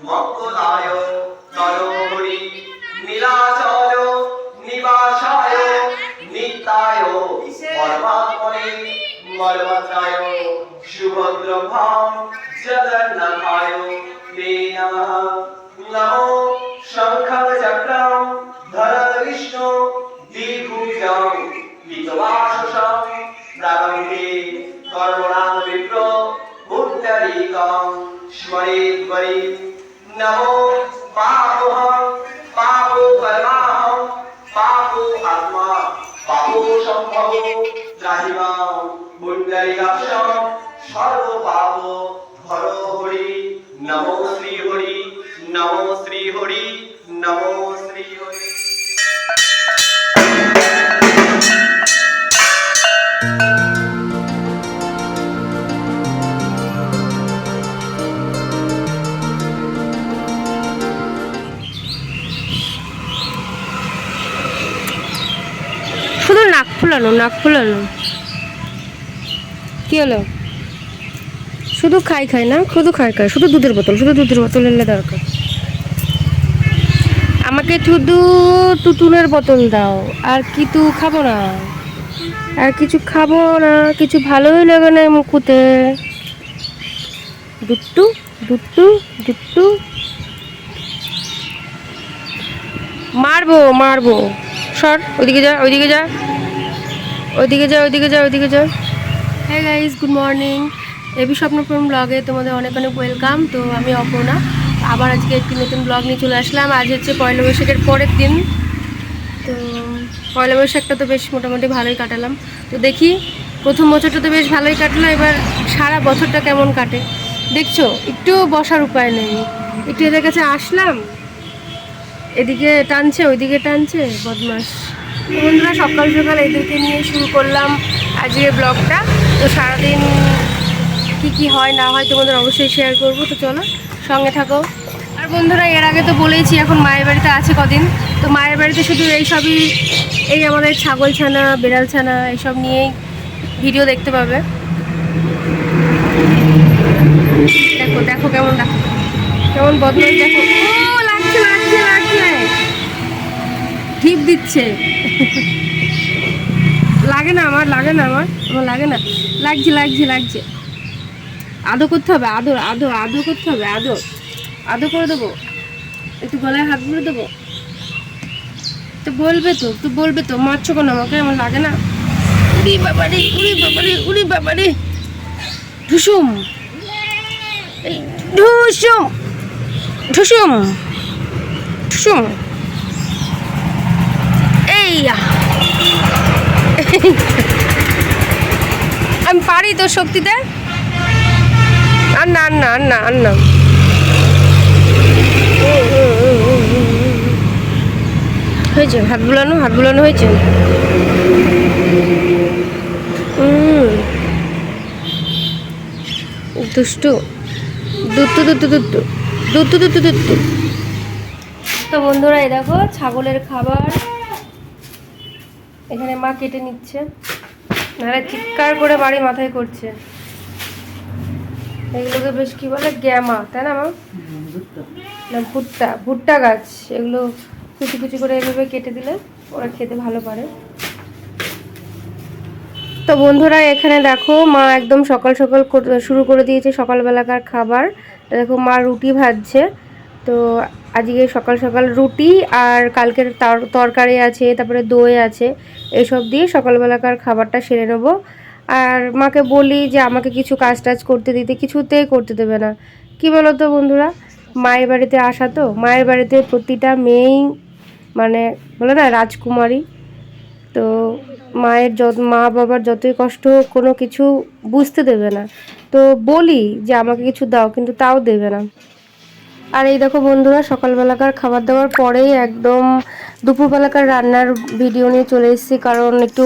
মঙ্গলায় তনোহরি নীলাচল নিবাসায় নিত্যায় পরমাত্মনে বলভদ্রায় সুভদ্রভাম জগন্নাথায় তে নমঃ। নমো শঙ্খং চক্রং ধরৎ বিষ্ণু দ্বিভুজং হিতবাসসং প্রাবন্তে কর্মণাং বিপ্র মুদ্রিকং স্মরেদ্বৈ। নমো পাপোহং পাপো কর্মাহং পাপো আত্মা পাপো সম্ভব ত্রাহিমাং মুদ্রিকাক্ষং সর্বপাপ হর হরি। নমো শ্রী হরি নমো শ্রী হরি নমো শ্রী হরি। শুধু নাক ফুলানো কি হলো? শুধু খাই না, শুধু খাই শুধু দুধের বোতল এলে দরকার। আমাকে শুধু তুতুনের বোতল দাও, আর কিছু খাবো না, কিছু ভালোই লাগে না মুখুতে। দুট্টু মারবো সর, ওইদিকে যা। হ্যাঁ গাইস, গুড মর্নিং। এবি স্বপ্নপূরণ ব্লগে তোমাদের অনেক ওয়েলকাম। তো আমি অপর্ণা, আবার আজকে একটি নতুন ব্লগ নিয়ে চলে আসলাম। আজ হচ্ছে পয়লা বৈশাখের পরের দিন। তো পয়লা বৈশাখটা তো বেশ মোটামুটি ভালোই কাটালাম। তো দেখি, প্রথম বছরটা তো বেশ ভালোই কাটলো, এবার সারা বছরটা কেমন কাটে দেখছো। একটু বসার উপায় নেই, একটু এদের কাছে আসলাম, এদিকে টানছে ওইদিকে টানছে, বদমাস। বন্ধুরা, সকাল এদেরকে নিয়ে শুরু করলাম আজকের ব্লগটা। তো সারাদিন কি হয় না হয় তোমাদের অবশ্যই শেয়ার করবো। তো চলো সঙ্গে থাকো। আর বন্ধুরা, এর আগে তো বলেইছি এখন মায়ের বাড়িতে আছে কদিন। তো মায়ের বাড়িতে শুধু এই আমাদের ছাগল ছানা, বেড়াল ছানা এইসব নিয়েই ভিডিও দেখতে পাবে। দেখো কেমন বদমাস, দেখো লাগছে টিপ দিচ্ছে। লাগে না আমার লাগছে, আদর করতে হবে, আদর করতে হবে, আদর করে দেবো, একটু গলায় হাত ভরে দেবো। তো বলবে তো মারছো কেন আমাকে, আমার লাগে না। উড়ি বাবারে ঢুসুম এই আমি পারি তোর শক্তিতে। আর না হয়েছে, হাত বুলানো হয়েছে। দুষ্টু। তো বন্ধুরা, এই দেখো ছাগলের খাবার এখানে মা কেটে নিচ্ছে, নাহলে চিৎকার করে বাড়ি মাথায় করছে। এগুলোকে বেশ কি বলে, গ্যামা, তাই না মা? না, ভুট্টা গাছ। এগুলো কুচি করে এভাবে কেটে দিলে ওরা খেতে ভালো পারে। তো বন্ধুরা, এখানে দেখো মা একদম সকাল শুরু করে দিয়েছে সকালবেলাকার খাবার। দেখো মা রুটি ভাজছে। তো আজকে সকাল রুটি আর কালকের তরকারি আছে, তারপরে দই আছে, এসব দিয়ে সকালবেলাকার খাবারটা সেরে নেবো। আর মাকে বলি যে আমাকে কিছু কাজ করতে দিতে, কিছুতেই করতে দেবে না। কি বলো তো বন্ধুরা, মায়ের বাড়িতে আসা, তো মায়ের বাড়িতে প্রতিটা মেয়েই মানে বলে না রাজকুমারী। তো মা বাবার যতই কষ্ট হোক কোনো কিছু বুঝতে দেবে না। তো বলি যে আমাকে কিছু দাও, কিন্তু তাও দেবে না। আর এই দেখো বন্ধুরা, সকালবেলাকার খাবার দাবার পরেই একদম দুপুরবেলাকার রান্নার ভিডিও নিয়ে চলে এসেছি। কারণ একটু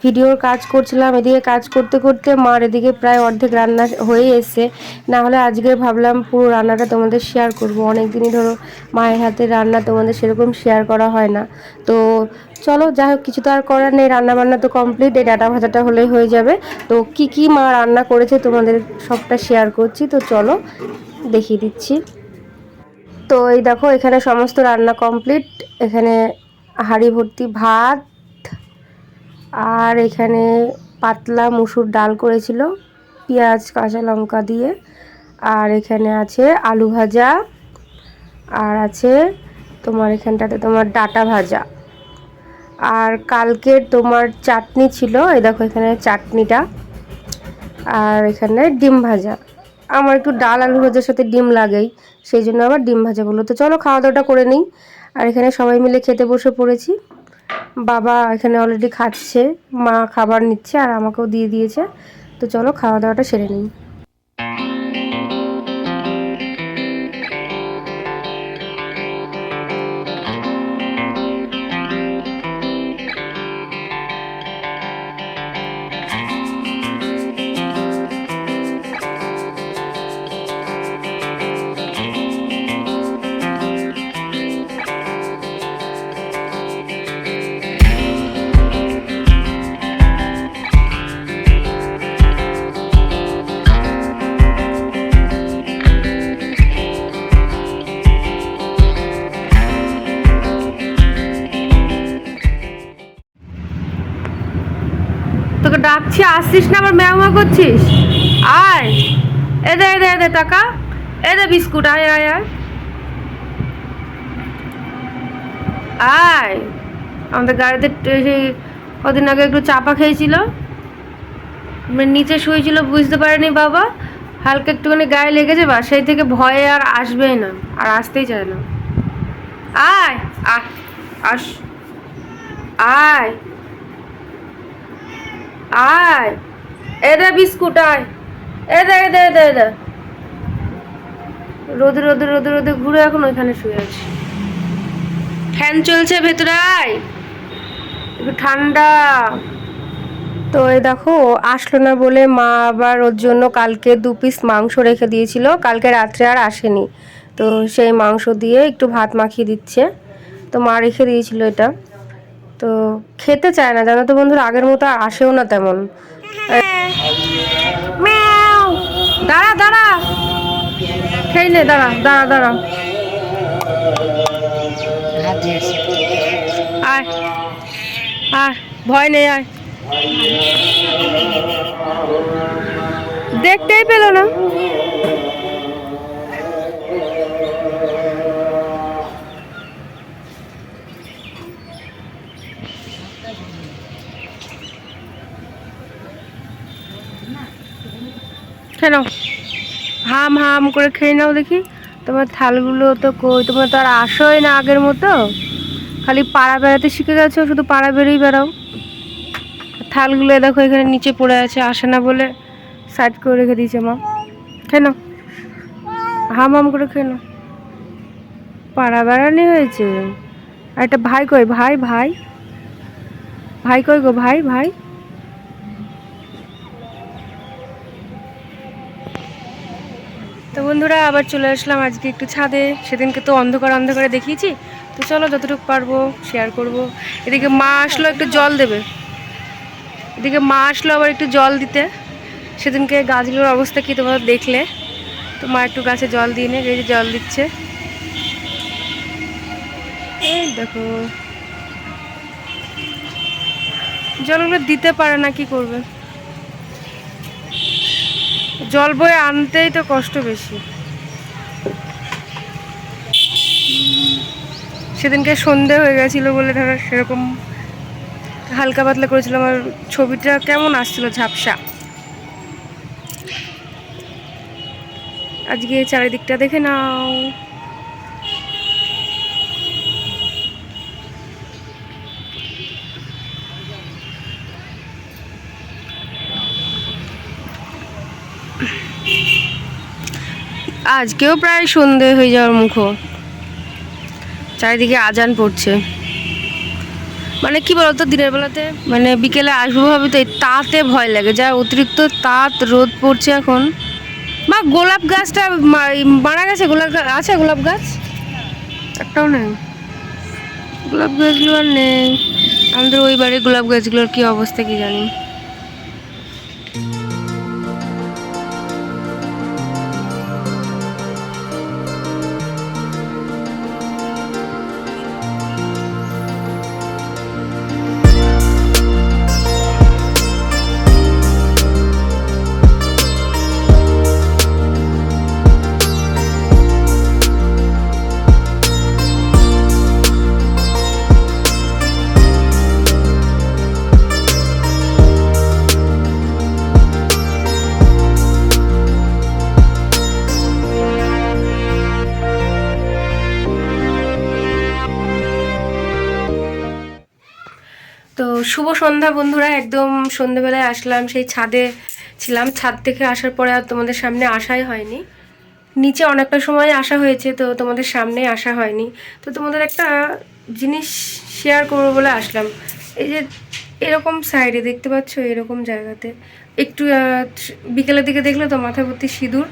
ভিডিওর কাজ করছিলাম, এদিকে কাজ করতে করতে মার এদিকে প্রায় অর্ধেক রান্না হয়ে এসছে। না হলে আজকে ভাবলাম পুরো রান্নাটা তোমাদের শেয়ার করব। অনেক দিনই ধরো মায়ের হাতের রান্না তোমাদের সেরকম শেয়ার করা হয় না। তো চলো, যাই হোক, কিছু তো আর করার নেই, রান্নাবান্না তো কমপ্লিট, এই ডাটা ভাজাটা হলেই হয়ে যাবে। তো কি মা রান্না করেছে তোমাদের সবটা শেয়ার করছি। তো চলো দেখিয়ে দিচ্ছি। তো এই দেখো এখানে সমস্ত রান্না কমপ্লিট। এখানে হাঁড়ি ভর্তি ভাত, আর এখানে পাতলা মুসুর ডাল করেছিল পেঁয়াজ কাঁচা লঙ্কা দিয়ে, আর এখানে আছে আলু ভাজা, আর আছে তোমার এখানটাতে তোমার ডাঁটা ভাজা, আর কালকের তোমার চাটনি ছিল, এই দেখো এখানে চাটনিটা, আর এখানে ডিম ভাজা। আমার একটু ডাল আলু ভাজার সাথে ডিম লাগেই, সেই জন্য আবার ডিম ভাজা বললো। তো চলো খাওয়া দাওয়াটা করে নিই। আর এখানে সবাই মিলে খেতে বসে পড়েছি। বাবা এখানে অলরেডি খাচ্ছে, মা খাবার নিচ্ছে আর আমাকেও দিয়ে দিয়েছে। তো চলো খাওয়া দাওয়াটা সেরে নিই। তোকে ডাকছি, আসছিস না, আবার ম্যাও ম্যাও করছিস? আয়, এদে এদে এদে টাকা, এদে বিস্কুট, আয় আয় আয় আয়। আমাদের গাড়িতে সেই কদিন আগে একটু চাপা খেয়েছিল, নিচে শুয়েছিল, বুঝতে পারেনি বাবা, হালকা একটুখানি গায়ে লেগেছে, বা সেই থেকে ভয়ে আর আসবেই না, আর আসতেই চায় না। আয় আয়, আস, আয় আয়, এদে বিস্কুট, আয় এদে এদে এদে এদে। রোদে রোদে রোদে রোদে ঘুরে এখন ওইখানে শুয়ে আছে। ফ্যান চলছে ভেতরে, আয় একটু ঠান্ডা। তো এই দেখো আসলো না বলে মা আবার ওর জন্য কালকে 2 পিস মাংস রেখে দিয়েছিল, কালকে রাত্রে আর আসেনি, তো সেই মাংস দিয়ে একটু ভাত মাখিয়ে দিচ্ছে। তো মা রেখে দিয়েছিল এটা, তো খেতে চায় না জানো তো বন্ধুরা, আগের মতো আর আসেও না তেমন। দাঁড়া দাঁড়া, খেয়ে নে, দাঁড়া দাঁড়া দাঁড়া, আয় আয়, ভয় নেই, আয়। দেখতেই পেল না। কেন হাম হাম করে খেয়ে নাও দেখি। তোমার থালগুলো তো কই, তোমরা তো আর আসোই না আগের মতো, খালি পাড়া বেড়াতে শিখে গেছো, শুধু পাড়া বেড়েই বেড়াও। থালগুলো দেখো এখানে নিচে পড়ে আছে, আসে না বলে সাইড করে রেখে দিয়েছে মা। খেয়ে নাও, হাম হাম করে খেয়ে নাও, পাড়া বেড়ানি হয়েছে। আর একটা ভাই কই, ভাই ভাই ভাই কই গো, ভাই ভাই। তো বন্ধুরা আবার চলে আসলাম আজকে একটু ছাদে, সেদিনকে তো অন্ধকার অন্ধকারে দেখিয়েছি, তো চলো যতটুকু পারবো শেয়ার করব। এদিকে মা আসলো একটু জল দেবে, এদিকে মা আসলো আবার একটু জল দিতে। সেদিনকে গাছগুলোর অবস্থা কি তোমরা দেখলে, তো মা একটু গাছে জল দিয়ে নে, এই যে জল দিচ্ছে, এই দেখো জলগুলো দিতে পারে না, কি করবে, জল বয়ে আনতেই তো কষ্ট বেশি। সেদিনকে সন্ধে হয়ে গেছিলো বলে ধরো সেরকম হালকা পাতলা করেছিলাম, আর ছবিটা কেমন আসছিল ঝাপসা। আজকে চারিদিকটা দেখে নাও। আজকেও প্রায় সন্ধে হয়ে যাওয়ার মুখো, চারিদিকে আজান পড়ছে। মানে কি বলতো, দিনের বেলাতে মানে বিকেলে আসবো ভাবে তো তাতে ভয় লাগে, যা অতিরিক্ত তাত রোদ পড়ছে এখন। মা গোলাপ গাছটা মারা গেছে, গোলাপ গাছ আছে, গোলাপ গাছ একটাও নেই, গোলাপ গাছগুলো আর নেই। আমাদের ওই বাড়ির গোলাপ গাছগুলোর কি অবস্থা কি জানি। শুভ সন্ধ্যা বন্ধুরা, একদম সন্ধ্যেবেলায় আসলাম, সেই ছাদে ছিলাম। ছাদ থেকে আসার পরে আর তোমাদের সামনে আসাই হয়নি। নিচে অনেকটা সময় আসা হয়েছে, তো তোমাদের সামনে আসা হয়নি। তো তোমাদের একটা জিনিস শেয়ার করবো বলে আসলাম। এই যে এরকম সাইডে দেখতে পাচ্ছ, এরকম জায়গাতে একটু বিকেলের দিকে দেখলে তো মাথা ভর্তি সিঁদুর।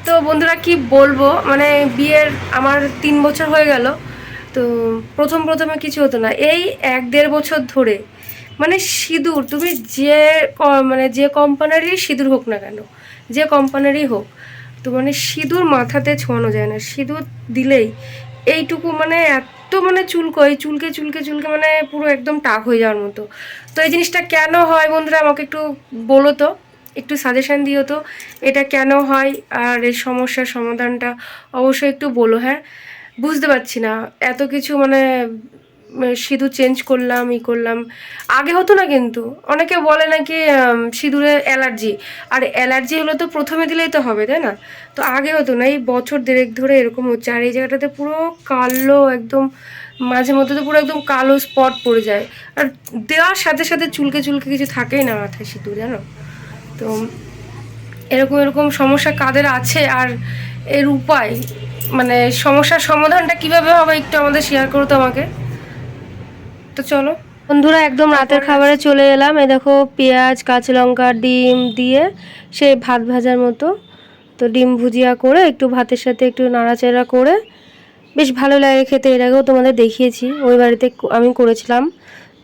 তো বন্ধুরা কি বলবো, মানে বিয়ের আমার 3 বছর হয়ে গেল। তো প্রথমে কিছু হতো না, এই 1-1.5 বছর ধরে মানে সিঁদুর তুমি মানে যে কোম্পানিরই সিঁদুর হোক না কেন, যে কোম্পানিরই হোক, তো মানে সিঁদুর মাথাতে ছোঁয়ানো যায় না। সিঁদুর দিলেই এইটুকু মানে এত মানে চুলকে মানে পুরো একদম টাক হয়ে যাওয়ার মতো। তো এই জিনিসটা কেন হয় বন্ধুরা, আমাকে একটু বলো তো, একটু সাজেশান দিও তো, এটা কেন হয় আর এই সমস্যার সমাধানটা অবশ্যই একটু বলো। হ্যাঁ, বুঝতে পারছি না এত কিছু মানে সিঁদুর চেঞ্জ করলাম, করলাম। আগে হতো না, কিন্তু অনেকে বলে নাকি সিঁদুরে অ্যালার্জি, আর অ্যালার্জি হলে তো প্রথমে দিলেই তো হবে, তাই না? তো আগে হতো না, এই বছর দেড়েক ধরে এরকম হচ্ছে। আর এই জায়গাটাতে পুরো কালো একদম, মাঝে মধ্যে তো পুরো একদম কালো স্পট পড়ে যায়। আর দেওয়ার সাথে সাথে চুলকে কিছু থাকেই না মাথায় সিঁদুর, জানো তো। এরকম সমস্যা কাদের আছে আর এর উপায়, মানে সমস্যার সমাধানটা কিভাবে হবে একটু আমাদের শেয়ার করো তো আমাকে। তো চলো বন্ধুরা, একদম রাতের খাবারে চলে এলাম। এই দেখো পেঁয়াজ, কাঁচা লঙ্কা, ডিম দিয়ে সেই ভাত ভাজার মতো। তো ডিম ভুজিয়া করে একটু ভাতের সাথে একটু নাড়াচাড়া করে বেশ ভালো লাগে খেতে। এর আগেও তোমাদের দেখিয়েছি, ওই বাড়িতে আমি করেছিলাম।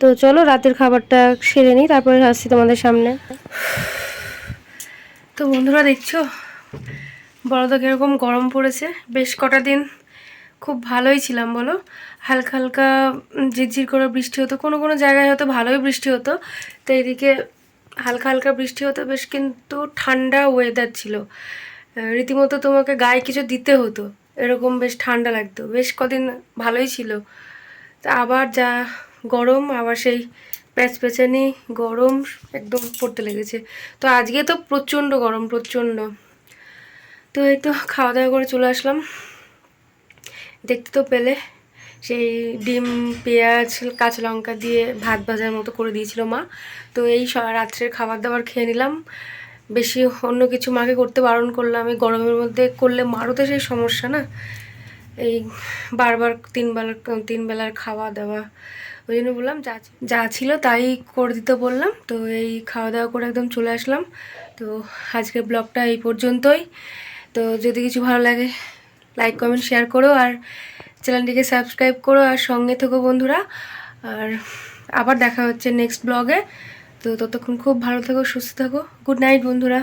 তো চলো রাতের খাবারটা সেরে নিই, তারপরে আসছি তোমাদের সামনে। তো বন্ধুরা দেখছো বড়দা কীরকম গরম পড়েছে। বেশ কটা দিন খুব ভালোই ছিলাম বলো, হালকা হালকা ঝিরঝির করে বৃষ্টি হতো, কোনো জায়গায় হয়তো ভালোই বৃষ্টি হতো। তো এদিকে হালকা হালকা বৃষ্টি হতো, বেশ কিন্তু ঠান্ডা ওয়েদার ছিল। রীতিমতো তোমাকে গায়ে কিছু দিতে হতো, এরকম বেশ ঠান্ডা লাগতো। বেশ কদিন ভালোই ছিল। তা আবার যা গরম, আবার সেই প্যাচপ্যাচানি গরম একদম পড়তে লেগেছে। তো আজকে তো প্রচণ্ড গরম, প্রচণ্ড। তো এই তো খাওয়া দাওয়া করে চলে আসলাম। দেখতে তো পেলে সেই ডিম, পেঁয়াজ, কাঁচা লঙ্কা দিয়ে ভাত ভাজার মতো করে দিয়েছিল মা। তো এই রাত্রের খাবার দাবার খেয়ে নিলাম। বেশি অন্য কিছু মাকে করতে বারণ করলাম, এই গরমের মধ্যে করলে মারও তো সেই সমস্যা না, এই বারবার তিন বেলার খাওয়া দাওয়া। ওই জন্য বললাম যা ছিল তাই করে দিতে বললাম। তো এই খাওয়া দাওয়া করে একদম চলে আসলাম। তো আজকের ব্লগটা এই পর্যন্তই। তো যদি কিছু ভালো লাগে লাইক কমেন্ট শেয়ার করো, আর চ্যানেলটিকে সাবস্ক্রাইব করো, আর সঙ্গে থেকো বন্ধুরা। আর আবার দেখা হচ্ছে নেক্সট ব্লগে। তো ততক্ষণ খুব ভালো থেকো, সুস্থ থাকো। গুড নাইট বন্ধুরা।